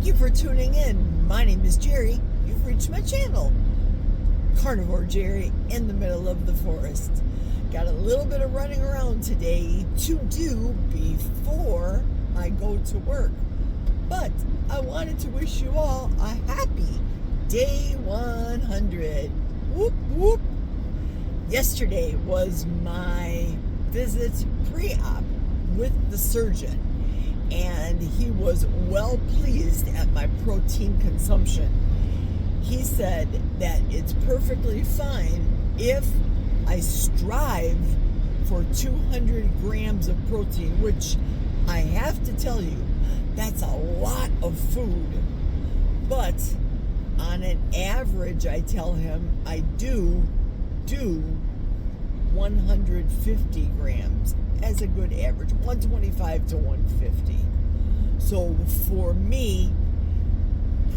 you for tuning in. My name is Jerry. You've reached my channel, Carnivore Jerry, in the middle of the forest. Got a little bit of running around today to do before I go to work. But I wanted to wish you all a happy day 100. Whoop, whoop. Yesterday was my visit pre-op with the surgeon, and he was well pleased at my protein consumption. He said that it's perfectly fine if I strive for 200 grams of protein, which I have to tell you, that's a lot of food. But on an average, I tell him I do 150 grams as a good average, 125 to 150. So for me,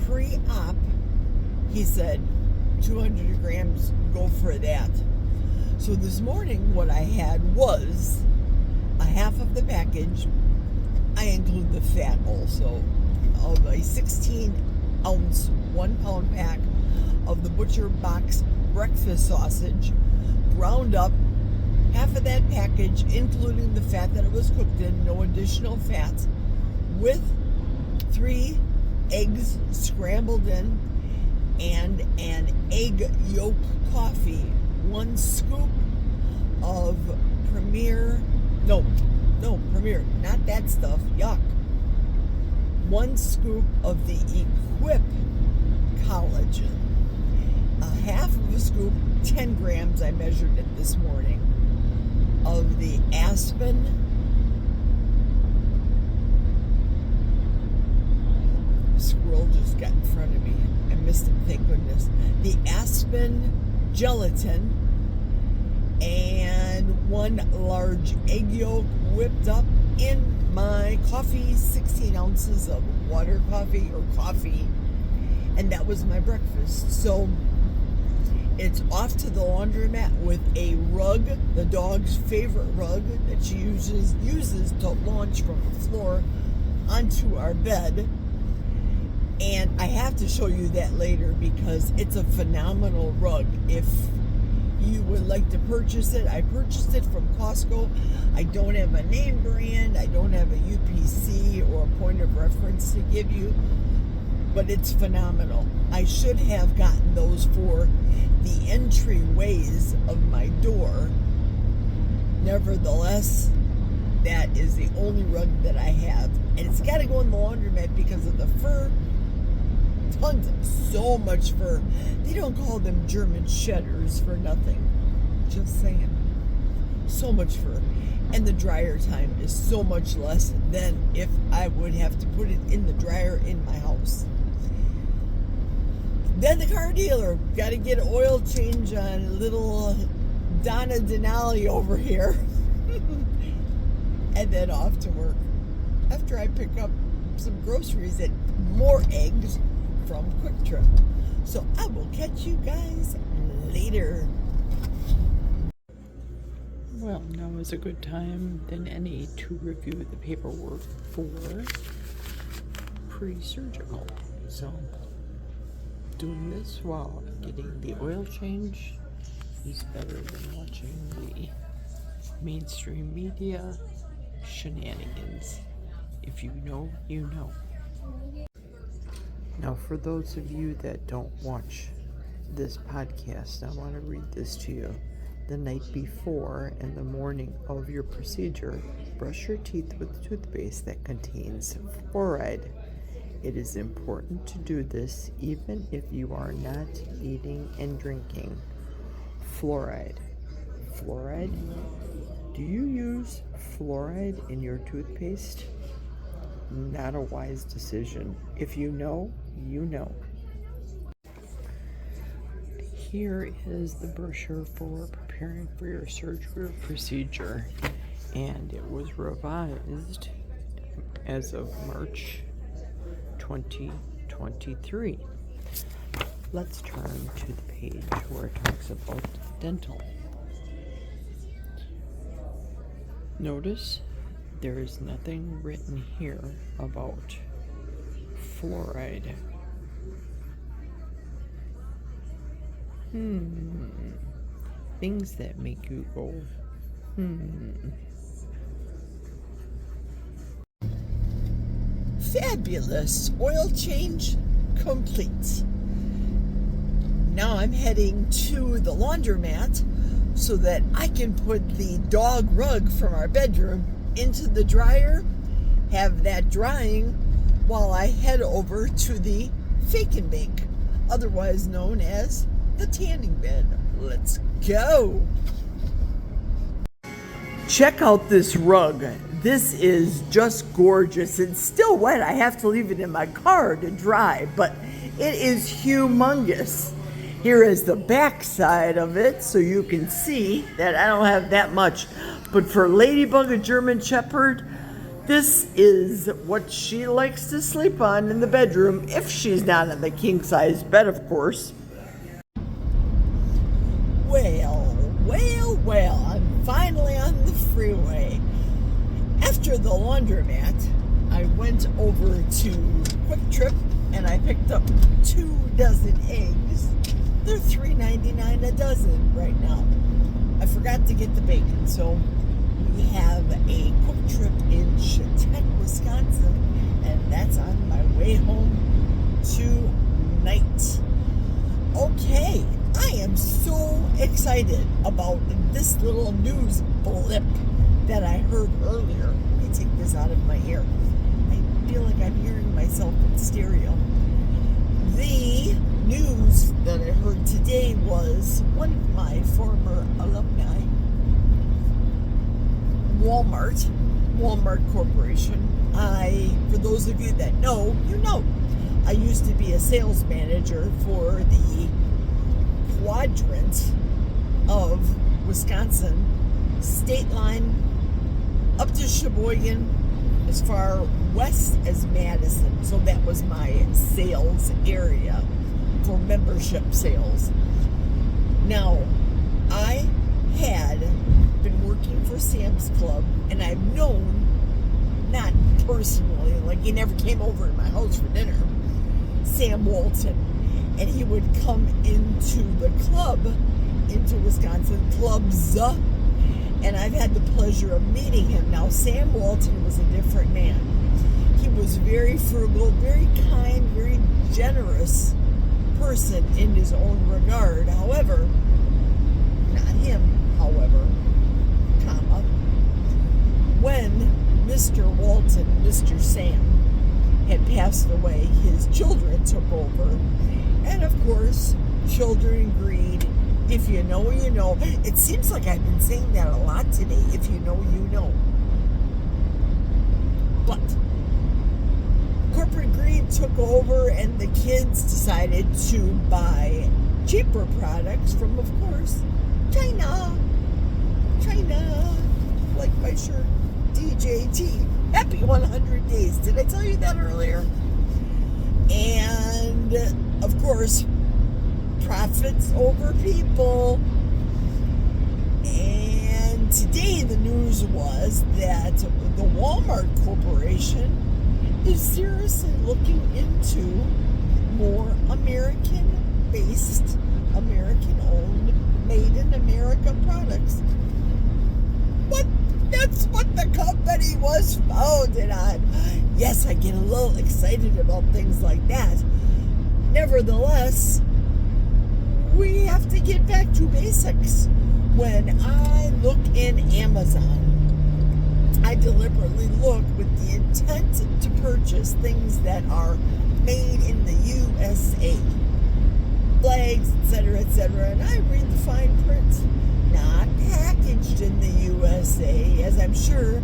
pre-op, he said 200 grams, go for that. So this morning what I had was a half of the package. I include the fat also, of a 16-ounce, 1-pound pack of the Butcher Box breakfast sausage, ground up, half of that package, including the fat that it was cooked in, no additional fats, with 3 eggs scrambled in, and an egg yolk coffee, 1 scoop of Premier, not that stuff, yuck. 1 scoop of the Equip collagen, a half of a scoop, 10 grams, I measured it this morning, of the Aspen squirrel just got in front of me. I missed him, thank goodness. The Aspen gelatin, and 1 large egg yolk whipped up in my coffee, 16 ounces of water coffee or coffee, and that was my breakfast. So it's off to the laundromat with a rug, the dog's favorite rug that she uses to launch from the floor onto our bed. And I have to show you that later because it's a phenomenal rug. If you would like to purchase it, I purchased it from Costco. I don't have a name brand, I don't have a UPC or a point of reference to give you, but it's phenomenal. I should have gotten those for the entryways of my door. Nevertheless, that is the only rug that I have, and it's got to go in the laundromat because of the fur. Tons of so much fur. They don't call them German shedders for nothing. Just saying. So much fur. And the dryer time is so much less than if I would have to put it in the dryer in my house. Then the car dealer. Got to get an oil change on little Donna Denali over here. And then off to work. After I pick up some groceries and more eggs from Quick Trip. So I will catch you guys later. Well, now is a good time than any to review the paperwork for pre-surgical. So doing this while getting the oil change is better than watching the mainstream media shenanigans. If you know, you know. Now, for those of you that don't watch this podcast, I want to read this to you. The night before and the morning of your procedure, brush your teeth with toothpaste that contains fluoride. It is important to do this even if you are not eating and drinking. Fluoride. Fluoride? Do you use fluoride in your toothpaste? Not a wise decision. If you know, you know. Here is the brochure for preparing for your surgery procedure, and it was revised as of March 2023. Let's turn to the page where it talks about dental. Notice there is nothing written here about fluoride. Things that make you go, Fabulous. Oil change complete. Now I'm heading to the laundromat so that I can put the dog rug from our bedroom into the dryer, have that drying while I head over to the Fake and Bake, otherwise known as the tanning bed. Let's go. Check out this rug. This is just gorgeous. It's still wet. I have to leave it in my car to dry, but it is humongous. Here is the back side of it, so you can see that I don't have that much. But for Ladybug, a German Shepherd, this is what she likes to sleep on in the bedroom, if she's not in the king-size bed, of course. Well, I'm finally on the freeway. After the laundromat, I went over to Quick Trip and I picked up 2 dozen eggs. They're $3.99 a dozen right now. I forgot to get the bacon, so we have a Quick Trip in Chautauqua, Wisconsin, and that's on my way home tonight. Okay, I am so excited about this little news blip that I heard earlier. Let me take this out of my ear. I feel like I'm hearing myself in stereo. The news that I heard today was one of my former alumni, Walmart Corporation. For those of you that know, you know, I used to be a sales manager for the quadrant of Wisconsin, state line up to Sheboygan, as far west as Madison. So that was my sales area for membership sales. Now, I had been working for Sam's Club, and I've known, not personally, like he never came over to my house for dinner, Sam Walton, and he would come into the club, into Wisconsin clubs, and I've had the pleasure of meeting him. Now, Sam Walton was a different man. He was very frugal, very kind, very generous person in his own regard. However, not him, however, comma, when Mr. Walton, Mr. Sam, had passed away, his children took over. And of course, children greed. If you know, you know. It seems like I've been saying that a lot today. If you know, you know. But corporate greed took over, and the kids decided to buy cheaper products from, of course, China. Like my shirt, DJT. Happy 100 days. Did I tell you that earlier? And, of course, profits over people. And today the news was that the Walmart Corporation is seriously looking into more American-based, American-owned, made-in-America products. What? That's what the company was founded on. Yes, I get a little excited about things like that. Nevertheless, we have to get back to basics. When I look in Amazon, I deliberately look with the intent to purchase things that are made in the USA. Flags, etc., and I read the fine print. Not packaged in the USA, as I'm sure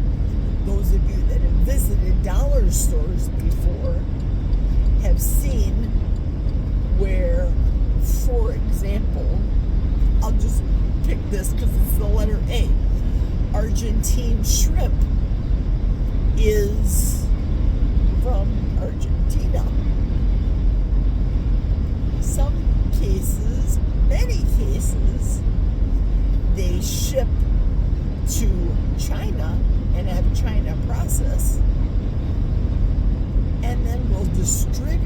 those of you that have visited dollar stores before have seen, where, for example, I'll just pick this because it's the letter A. Argentine shrimp is from Argentina. Some cases, many cases, they ship to China and have China process, and then will distribute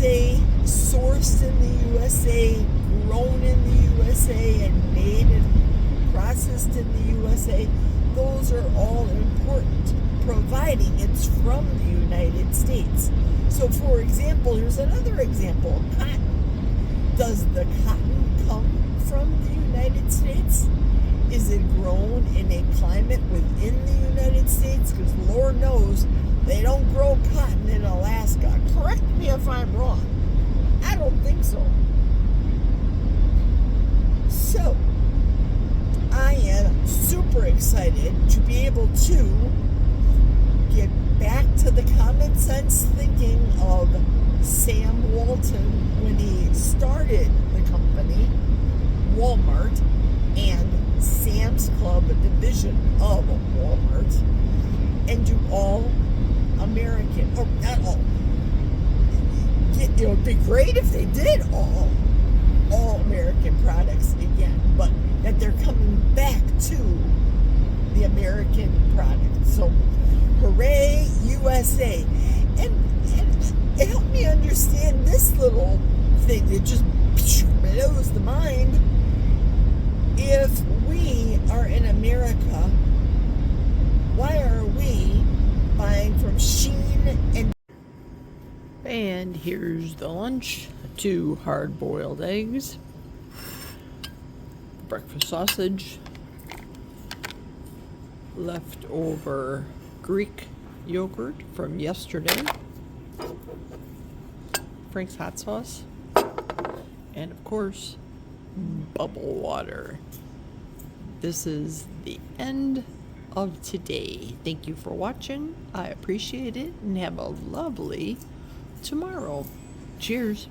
USA, sourced in the USA, grown in the USA, and made and processed in the USA, those are all important, providing it's from the United States. So, for example, here's another example, cotton. Does the cotton come from the United States? Is it grown in a climate within the United States? Because Lord knows they don't grow cotton in Alaska. Correct me if I'm wrong. I don't think so. So, I am super excited to be able to get back to the common sense thinking of Sam Walton when he started the company, Walmart, and Sam's Club, a division of Walmart, and do all American, or not all. It would be great if they did all American products again, but that they're coming back to the American product. So, hooray, USA. And help me understand this little thing that just blows the mind. If we are in America, why are we buying from Shein And here's the lunch: 2 hard-boiled eggs, breakfast sausage, leftover Greek yogurt from yesterday, Frank's hot sauce, and of course, bubble water. This is the end of today. Thank you for watching. I appreciate it, and have a lovely tomorrow. Cheers.